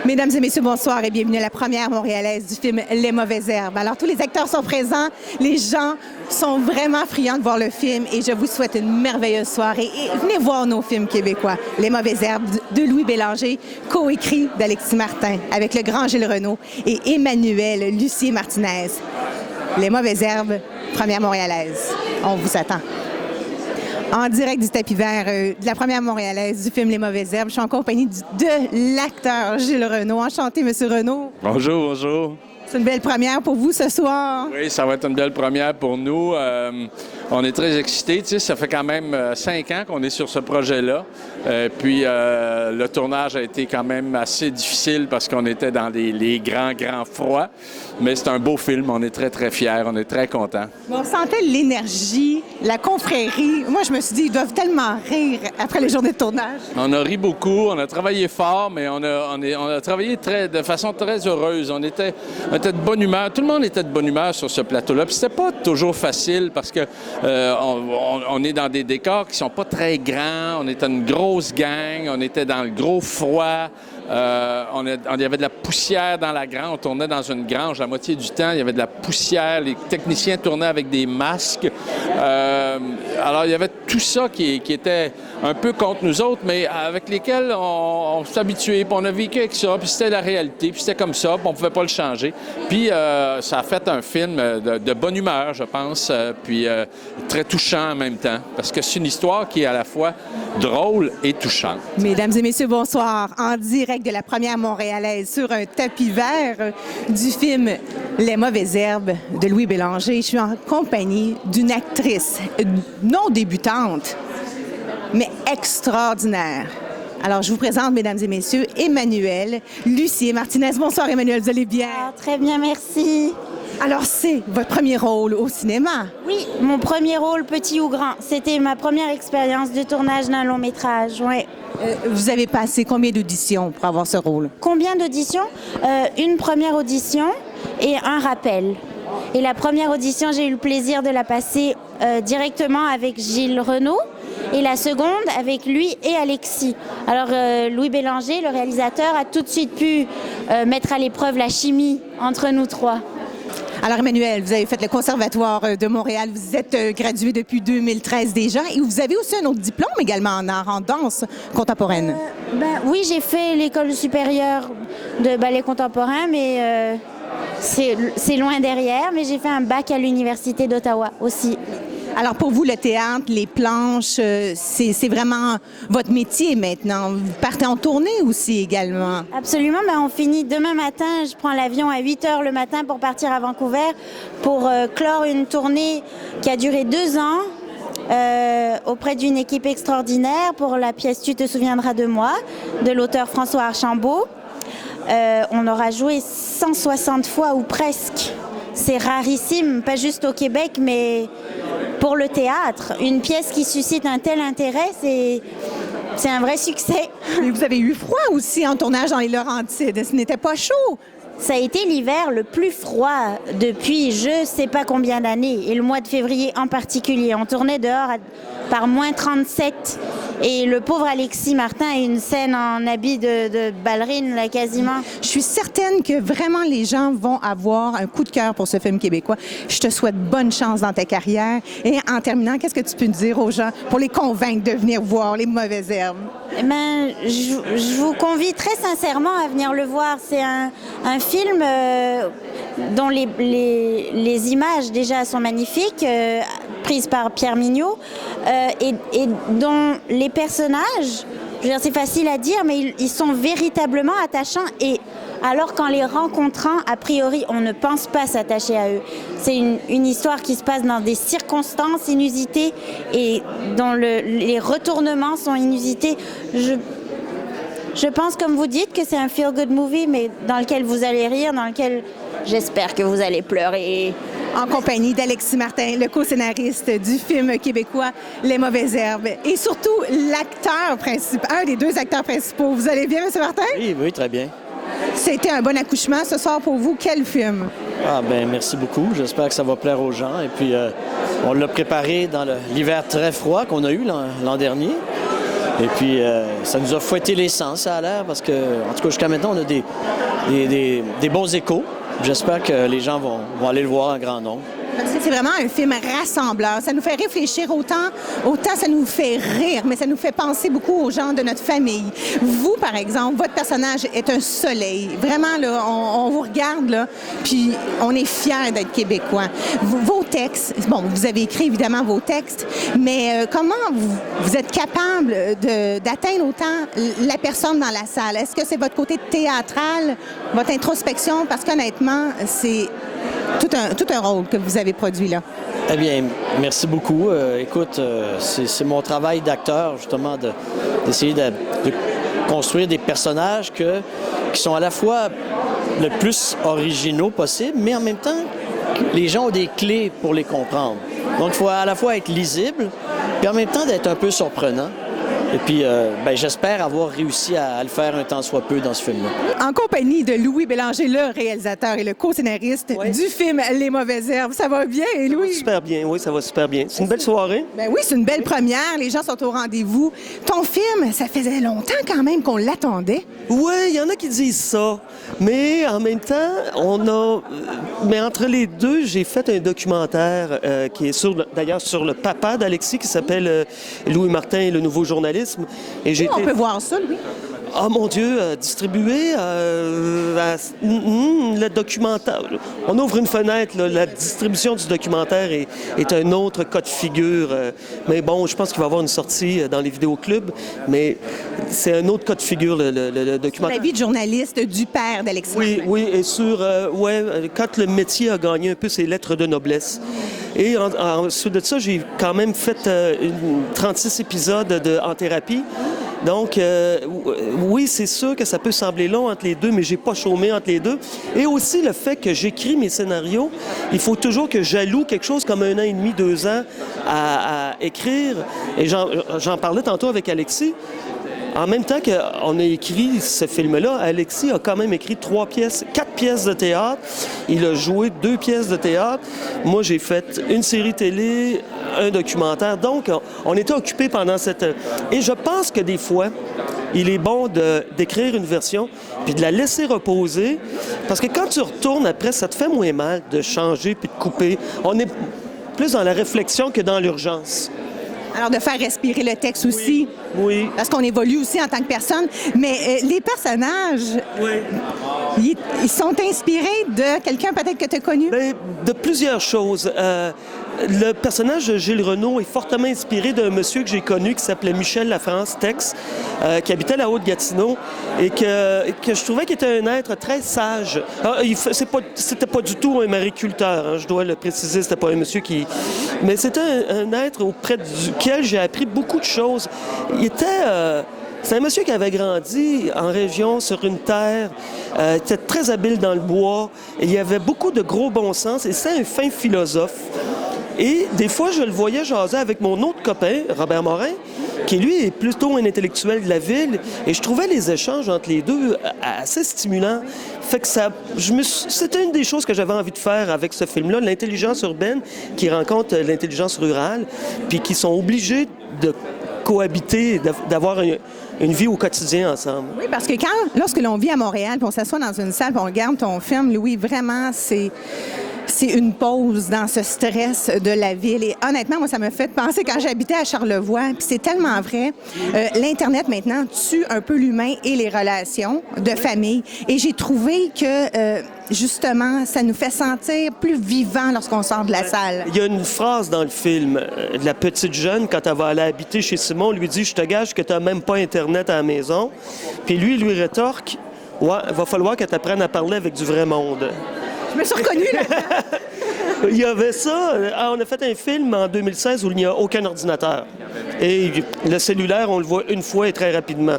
Mesdames et messieurs, bonsoir et bienvenue à la première montréalaise du film Les Mauvaises Herbes. Alors, tous les acteurs sont présents, les gens sont vraiment friands de voir le film et je vous souhaite une merveilleuse soirée. Et venez voir nos films québécois. Les Mauvaises Herbes de Louis Bélanger, coécrit d'Alexis Martin avec le grand Gilles Renaud et Emmanuel Lucier-Martinez. Les Mauvaises Herbes, première montréalaise. On vous attend. En direct du tapis vert de la première montréalaise du film Les Mauvaises Herbes, je suis en compagnie de l'acteur Gilles Renaud. Enchanté, Monsieur Renaud. Bonjour, bonjour. C'est une belle première pour vous ce soir. Oui, ça va être une belle première pour nous. On est très excités. Tu sais, ça fait quand même 5 ans qu'on est sur ce projet-là. Puis le tournage a été quand même assez difficile parce qu'on était dans les grands froids. Mais c'est un beau film. On est très, très fiers. On est très contents. On sentait l'énergie, la confrérie. Moi, je me suis dit, ils doivent tellement rire après les journées de tournage. On a ri beaucoup. On a travaillé fort, mais on a travaillé de façon très heureuse. On était de bonne humeur. Tout le monde était de bonne humeur sur ce plateau-là. Puis c'était pas toujours facile parce que on est dans des décors qui sont pas très grands. On était une grosse gang. On était dans le gros froid. Il y avait de la poussière dans la grange. On tournait dans une grange la moitié du temps. Il y avait de la poussière. Les techniciens tournaient avec des masques. Alors, il y avait tout ça qui était un peu contre nous autres, mais avec lesquels on s'est habitué. Puis on a vécu avec ça. Puis c'était la réalité. Puis c'était comme ça. Puis on pouvait pas le changer. Puis ça a fait un film de bonne humeur, je pense. Puis très touchant en même temps. Parce que c'est une histoire qui est à la fois drôle et touchante. Mesdames et messieurs, bonsoir. En direct de la première montréalaise sur un tapis vert du film Les Mauvaises Herbes de Louis Bélanger. Je suis en compagnie d'une actrice non débutante, mais extraordinaire. Alors, je vous présente, mesdames et messieurs, Emmanuel Lucier-Martinez. Bonsoir, Emmanuel, vous allez bien? Ah, très bien, merci. Alors, c'est votre premier rôle au cinéma? Oui, mon premier rôle, petit ou grand. C'était ma première expérience de tournage d'un long métrage, ouais. Vous avez passé combien d'auditions pour avoir ce rôle? Combien d'auditions? Une première audition et un rappel. Et la première audition, j'ai eu le plaisir de la passer directement avec Gilles Renaud et la seconde avec lui et Alexis. Alors, Louis Bélanger, le réalisateur, a tout de suite pu mettre à l'épreuve la chimie entre nous trois. Alors, Emmanuel, vous avez fait le Conservatoire de Montréal. Vous êtes gradué depuis 2013 déjà et vous avez aussi un autre diplôme également en art, en danse contemporaine. Oui, j'ai fait l'école supérieure de ballet contemporain, mais c'est loin derrière. Mais j'ai fait un bac à l'Université d'Ottawa aussi. Alors, pour vous, le théâtre, les planches, c'est vraiment votre métier maintenant. Vous partez en tournée aussi également. Absolument. On finit demain matin. Je prends l'avion à 8 h le matin pour partir à Vancouver pour clore une tournée qui a duré 2 ans auprès d'une équipe extraordinaire pour la pièce « Tu te souviendras de moi » de l'auteur François Archambault. On aura joué 160 fois ou presque. C'est rarissime, pas juste au Québec, mais pour le théâtre. Une pièce qui suscite un tel intérêt, c'est un vrai succès. Mais vous avez eu froid aussi en tournage dans les Laurentides. Ce n'était pas chaud. Ça a été l'hiver le plus froid depuis je ne sais pas combien d'années, et le mois de février en particulier. On tournait dehors par moins 37. Et le pauvre Alexis Martin a une scène en habit de ballerine, là, quasiment. Je suis certaine que vraiment les gens vont avoir un coup de cœur pour ce film québécois. Je te souhaite bonne chance dans ta carrière. Et en terminant, qu'est-ce que tu peux dire aux gens pour les convaincre de venir voir Les Mauvaises Herbes? Je vous convie très sincèrement à venir le voir. C'est un film dont les images déjà sont magnifiques, prises par Pierre Mignot, et dont les personnages, je veux dire, c'est facile à dire, mais ils sont véritablement attachants. Et alors qu'en les rencontrant, a priori, on ne pense pas s'attacher à eux. C'est une histoire qui se passe dans des circonstances inusitées et dont les retournements sont inusités. Je pense, comme vous dites, que c'est un feel-good movie, mais dans lequel vous allez rire, dans lequel j'espère que vous allez pleurer. En compagnie d'Alexis Martin, le co-scénariste du film québécois Les Mauvaises Herbes. Et surtout, l'acteur principal, un des 2 acteurs principaux. Vous allez bien, M. Martin? Oui, très bien. C'était un bon accouchement ce soir pour vous. Quel film? Merci beaucoup. J'espère que ça va plaire aux gens. Et puis, on l'a préparé dans l'hiver très froid qu'on a eu l'an dernier. Et puis, ça nous a fouetté les sens, ça a l'air, parce que, en tout cas, jusqu'à maintenant, on a des bons échos. J'espère que les gens vont aller le voir en grand nombre. Parce que c'est vraiment un film rassembleur. Ça nous fait réfléchir autant ça nous fait rire, mais ça nous fait penser beaucoup aux gens de notre famille. Vous, par exemple, votre personnage est un soleil. Vraiment, là, on vous regarde, là, puis on est fiers d'être Québécois. Vos textes, bon, vous avez écrit évidemment vos textes, mais comment vous êtes capable d'atteindre autant la personne dans la salle? Est-ce que c'est votre côté théâtral, votre introspection? Parce qu'honnêtement, c'est tout un rôle que vous avez produit là. Eh bien, merci beaucoup. Écoute, c'est mon travail d'acteur, justement, d'essayer de construire des personnages qui sont à la fois le plus originaux possible, mais en même temps, les gens ont des clés pour les comprendre. Donc, il faut à la fois être lisible, puis en même temps d'être un peu surprenant. Et puis, j'espère avoir réussi à le faire un tant soit peu dans ce film-là. En compagnie de Louis Bélanger, le réalisateur et le co-scénariste du film Les Mauvaises Herbes. Ça va bien, Louis? Super bien, oui, ça va super bien. C'est une belle soirée. Ben oui, c'est une belle première. Les gens sont au rendez-vous. Ton film, ça faisait longtemps quand même qu'on l'attendait. Oui, il y en a qui disent ça. Mais en même temps, mais entre les deux, j'ai fait un documentaire qui est d'ailleurs sur le papa d'Alexis, qui s'appelle Louis Martin et le nouveau journalisme. Et On peut voir ça, Louis. Oh mon Dieu, distribué le documentaire. On ouvre une fenêtre, là, la distribution du documentaire est un autre cas de figure. Mais bon, je pense qu'il va y avoir une sortie dans les vidéoclubs, mais c'est un autre cas de figure, le documentaire. La vie de journaliste du père d'Alexis. Oui, et sur, quand le métier a gagné un peu ses lettres de noblesse. Et ensuite de ça, j'ai quand même fait 36 épisodes en thérapie. Donc, oui, c'est sûr que ça peut sembler long entre les deux, mais j'ai pas chômé entre les deux. Et aussi le fait que j'écris mes scénarios, il faut toujours que j'alloue quelque chose comme 1 an et demi, 2 ans à écrire. Et j'en parlais tantôt avec Alexis. En même temps qu'on a écrit ce film-là, Alexis a quand même écrit 4 pièces de théâtre. Il a joué 2 pièces de théâtre. Moi, j'ai fait une série télé, un documentaire. Donc, on était occupés pendant cette... Et je pense que des fois, il est bon d'écrire une version puis de la laisser reposer. Parce que quand tu retournes après, ça te fait moins mal de changer puis de couper. On est plus dans la réflexion que dans l'urgence. Alors, de faire respirer le texte aussi. Oui. Parce qu'on évolue aussi en tant que personne. Mais les personnages, ils sont inspirés de quelqu'un peut-être que tu as connu? Bien, de plusieurs choses. Le personnage de Gilles Renaud est fortement inspiré d'un monsieur que j'ai connu qui s'appelait Michel Lafrance-Tex, qui habitait la Haute-Gatineau et que je trouvais qu'il était un être très sage. C'était pas du tout un mariculteur, hein, je dois le préciser, c'était pas un monsieur qui... Mais c'était un être auprès duquel j'ai appris beaucoup de choses. C'est un monsieur qui avait grandi en région, sur une terre, était très habile dans le bois, et il avait beaucoup de gros bon sens, et c'est un fin philosophe. Et des fois, je le voyais jaser avec mon autre copain, Robert Morin, qui lui est plutôt un intellectuel de la ville, et je trouvais les échanges entre les deux assez stimulants. Fait que c'était une des choses que j'avais envie de faire avec ce film-là, l'intelligence urbaine qui rencontre l'intelligence rurale, puis qui sont obligés de cohabiter, d'avoir une vie au quotidien ensemble. Oui, parce que lorsque l'on vit à Montréal, puis on s'assoit dans une salle, puis on regarde ton film, Louis, vraiment, c'est une pause dans ce stress de la ville. Et honnêtement, moi, ça me fait penser quand j'habitais à Charlevoix, puis c'est tellement vrai. L'Internet, maintenant, tue un peu l'humain et les relations de famille. Et j'ai trouvé que, justement, ça nous fait sentir plus vivants lorsqu'on sort de la salle. Il y a une phrase dans le film. La petite jeune, quand elle va aller habiter chez Simon, lui dit « Je te gage que tu n'as même pas Internet à la maison. » Puis lui rétorque « Ouais, il va falloir que tu apprennes à parler avec du vrai monde. » Je me suis reconnue là-dedans. Il y avait ça. On a fait un film en 2016 où il n'y a aucun ordinateur. Et le cellulaire, on le voit une fois et très rapidement.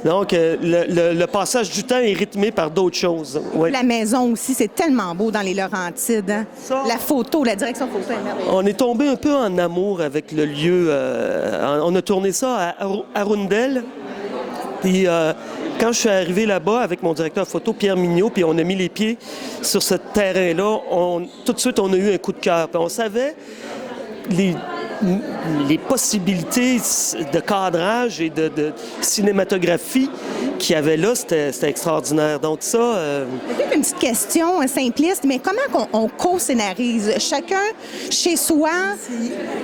Donc, le passage du temps est rythmé par d'autres choses. Ouais. La maison aussi, c'est tellement beau dans les Laurentides. Hein? La photo, la direction photo est merveilleuse. On est tombé un peu en amour avec le lieu. On a tourné ça à Arundel. Puis, quand je suis arrivé là-bas avec mon directeur photo, Pierre Mignot, puis on a mis les pieds sur ce terrain-là, tout de suite, on a eu un coup de cœur. Puis on savait les possibilités de cadrage et de cinématographie qu'il y avait là, c'était extraordinaire. Donc ça... Peut-être une petite question simpliste, mais comment on co-scénarise? Chacun chez soi?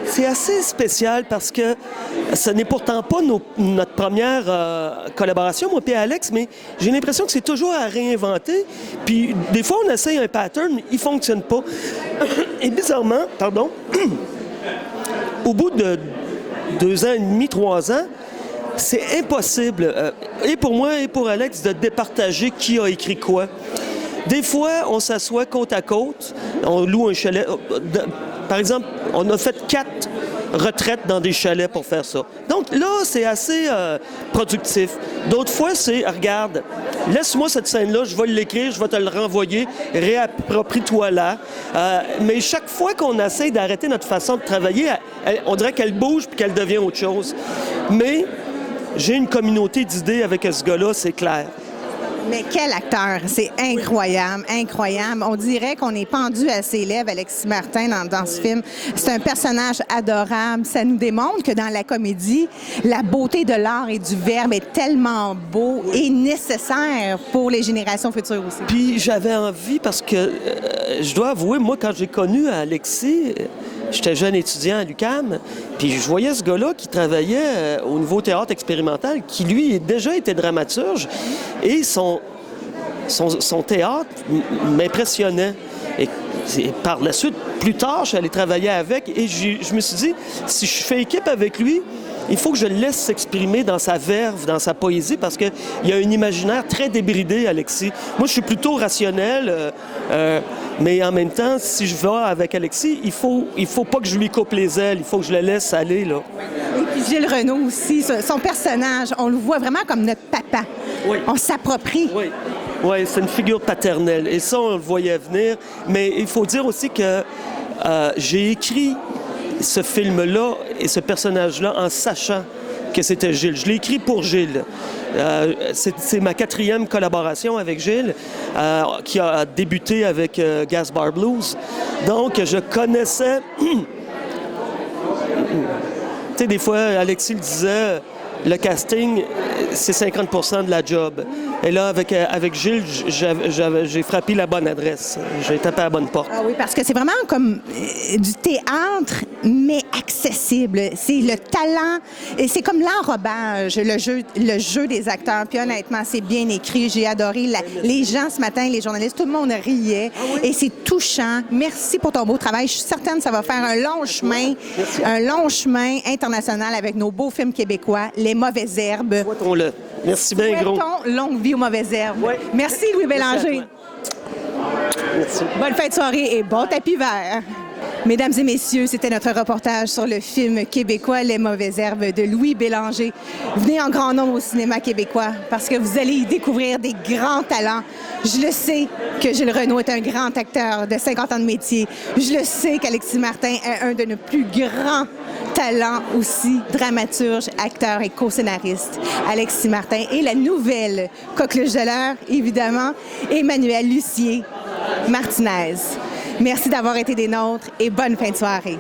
C'est assez spécial parce que ce n'est pourtant pas notre première collaboration, moi et Alex, mais j'ai l'impression que c'est toujours à réinventer. Puis des fois, on essaye un pattern, il ne fonctionne pas. Et bizarrement, au bout de 2 ans et demi, 3 ans, c'est impossible, et pour moi et pour Alex, de départager qui a écrit quoi. Des fois, on s'assoit côte à côte, on loue un chalet. Par exemple, on a fait 4 retraites dans des chalets pour faire ça. Donc là, c'est assez productif. D'autres fois, c'est, regarde, laisse-moi cette scène-là, je vais l'écrire, je vais te le renvoyer, réapproprie-toi-la. Mais chaque fois qu'on essaie d'arrêter notre façon de travailler, on dirait qu'elle bouge puis qu'elle devient autre chose. Mais j'ai une communauté d'idées avec ce gars-là, c'est clair. Mais quel acteur! C'est incroyable, incroyable. On dirait qu'on est pendu à ses lèvres, Alexis Martin, dans ce film. C'est un personnage adorable. Ça nous démontre que dans la comédie, la beauté de l'art et du verbe est tellement beau et nécessaire pour les générations futures aussi. Puis j'avais envie, parce que je dois avouer, moi, quand j'ai connu Alexis, j'étais jeune étudiant à l'UQAM, puis je voyais ce gars-là qui travaillait au Nouveau Théâtre expérimental, qui, lui, déjà était dramaturge, et son théâtre m'impressionnait. Et par la suite, plus tard, je suis allé travailler avec, et je me suis dit, si je fais équipe avec lui, il faut que je le laisse s'exprimer dans sa verve, dans sa poésie, parce qu'il y a un imaginaire très débridé, Alexis. Moi, je suis plutôt rationnel, mais en même temps, si je vais avec Alexis, il faut pas que je lui coupe les ailes, il faut que je le laisse aller, là. Et puis Gilles Renaud aussi, son personnage, on le voit vraiment comme notre papa. Oui. On s'approprie. Oui. Oui, c'est une figure paternelle, et ça, on le voyait venir. Mais il faut dire aussi que j'ai écrit ce film-là et ce personnage-là en sachant que c'était Gilles. Je l'ai écrit pour Gilles. C'est ma 4e collaboration avec Gilles, qui a débuté avec Gas Bar Blues. Donc, je connaissais... Tu sais, des fois, Alexis le disait, le casting, c'est 50% de la job. Et là, avec Gilles, j'ai frappé la bonne adresse. J'ai tapé à la bonne porte. Ah oui, parce que c'est vraiment comme du théâtre, mais accessible. C'est le talent, et c'est comme l'enrobage, le jeu des acteurs. Puis honnêtement, c'est bien écrit. J'ai adoré. Les gens ce matin, les journalistes, tout le monde riait. Ah oui? Et c'est touchant. Merci pour ton beau travail. Je suis certaine que ça va faire un long chemin international avec nos beaux films québécois, Les Mauvaises Herbes. Souhaitons-le. Merci bien, gros. Souhaitons longue vie aux Mauvaises Herbes. Oui. Merci, Louis Bélanger. Merci. Bonne fin de soirée et bon tapis vert. Mesdames et messieurs, c'était notre reportage sur le film québécois Les Mauvaises Herbes de Louis Bélanger. Venez en grand nombre au cinéma québécois parce que vous allez y découvrir des grands talents. Je le sais que Gilles Renaud est un grand acteur de 50 ans de métier. Je le sais qu'Alexis Martin est un de nos plus grands talents aussi, dramaturge, acteur et co-scénariste. Alexis Martin et la nouvelle coqueluche de l'heure, évidemment, Emmanuel Lucier Martinez. Merci d'avoir été des nôtres et bonne fin de soirée.